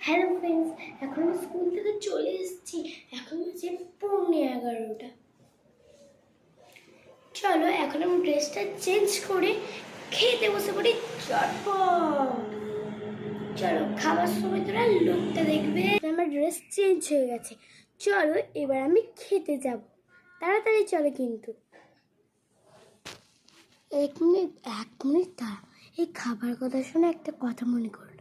Hello friends, এখন আমি school থেকে চলে এসেছি। এখন হচ্ছে 11:15। চলো এখন আমি ড্রেসটা চেঞ্জ করে খেতে বসে পড়ি চটপট। চলো খাবার সময় তোরা লোকটা দেখবে। আমার ড্রেস চেঞ্জ হয়ে গেছে। চলো এবার আমি খেতে যাব। তাড়াতাড়ি চলো কিন্তু। এক মিনিট দাঁড়া। এই খাবার কথা শুনে একটা কথা মনে করো।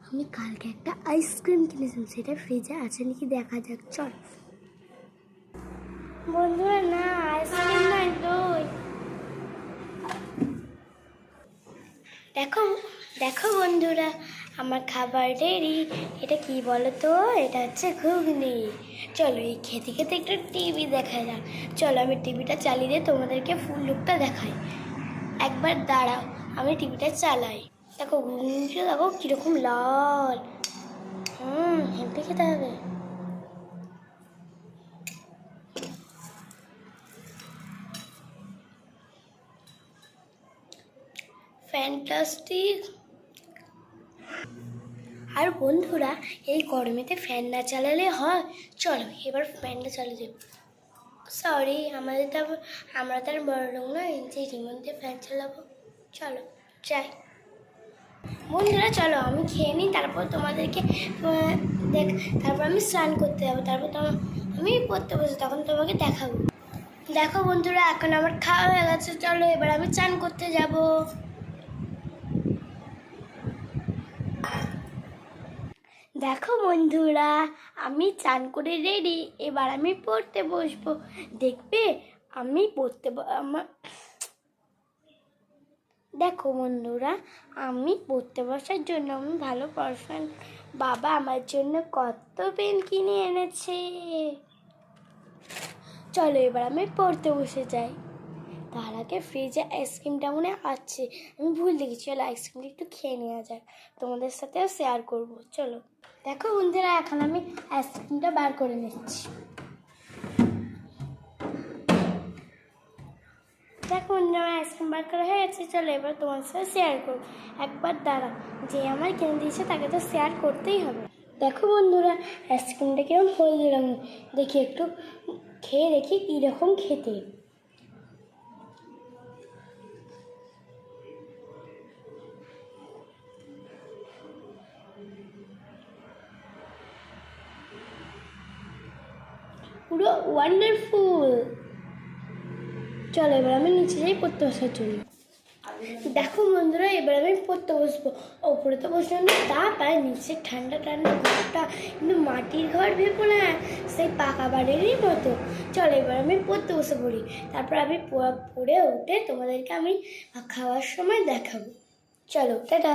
আমি কালকে একটা আইসক্রিম কিনেছিলাম, সেটা ফ্রিজে আছে নাকি দেখা যাক। চল বন্ধুরা, না আইসক্রিম নয়, দই। দেখো দেখো বন্ধুরা, আমার খাবার রেডি। এটা কি বলো তো? এটা হচ্ছে ঘুগনি। চলো এই খেতে খেতে একটু টিভি দেখা যাক। চলো আমি টিভিটা চালিয়ে দিয়ে তোমাদেরকে ফুল লুকটা দেখাই। একবার দাঁড়াও, আমি টিভিটা চালাই। দেখো ঘুগনিটা দেখো কিরকম লাল। হেঁটে খেতে হবে। ফ্যান্টাস্টিক। আর বন্ধুরা, এই গরমেতে ফ্যান না চালালে হয়? চলো এবার ফ্যানটা চালিয়ে দেব। সরি, আমরা তো আর বড় লোক নয় যে রিমোট দিয়ে ফ্যান চালাবো। চলো যাই। বন্ধুরা চলো আমি খেয়ে নিই, তারপর তোমাদেরকে তারপর আমি স্নান করতে যাবো। তারপর আমি পড়তে বসে, তখন তোমাকে দেখাবো। দেখো বন্ধুরা, এখন আমার খাওয়া হয়ে গেছে। চলো এবার আমি স্নান করতে যাব। দেখো বন্ধুরা, আমি চান করে রেডি। এবার আমি পড়তে বসবো। দেখবে আমি দেখো বন্ধুরা, আমি পড়তে বসার জন্য আমি ভালো পড়াশোনা, বাবা আমার জন্য কত পেন কিনে এনেছে। চলো এবার আমি পড়তে বসে যাই। তার আগে ফ্রিজে আইসক্রিমটা মনে আছে, আমি ভুল দেখেছি। চলো আইসক্রিমটা একটু খেয়ে নেওয়া যাক, তোমাদের সাথেও শেয়ার করবো। চলো দেখো বন্ধুরা, এখন আমি আইসক্রিমটা বার করে নিচ্ছি। দেখো বন্ধুরা, আইসক্রিম বার করা হয়ে গেছে। চলো এবার তোমার সাথে শেয়ার করবো। একবার দাঁড়া, যে আমার কিনে দিয়েছে তাকে তো শেয়ার করতেই হবে। দেখো বন্ধুরা, আইসক্রিমটা কিরকম হয়ে দিলাম, দেখি একটু খেয়ে দেখি কীরকম খেতে। পুরো ওয়ান্ডারফুল। চলো এবার আমি নিচে যাই পড়তে বসার জন্য। দেখো বন্ধুরা, এবার আমি পড়তে বসবো। ওপরে তো বসলাম না, তাপ আর নিচে ঠান্ডা ঠান্ডা ঘরটা, কিন্তু মাটির ঘর ভেবো না, সেই পাকা বাড়িরই মতো। চলো এবার আমি পড়তে বসে পড়ি। তারপর আমি পড়ে উঠে তোমাদেরকে আমি খাওয়ার সময় দেখাবো। চলো টাটা।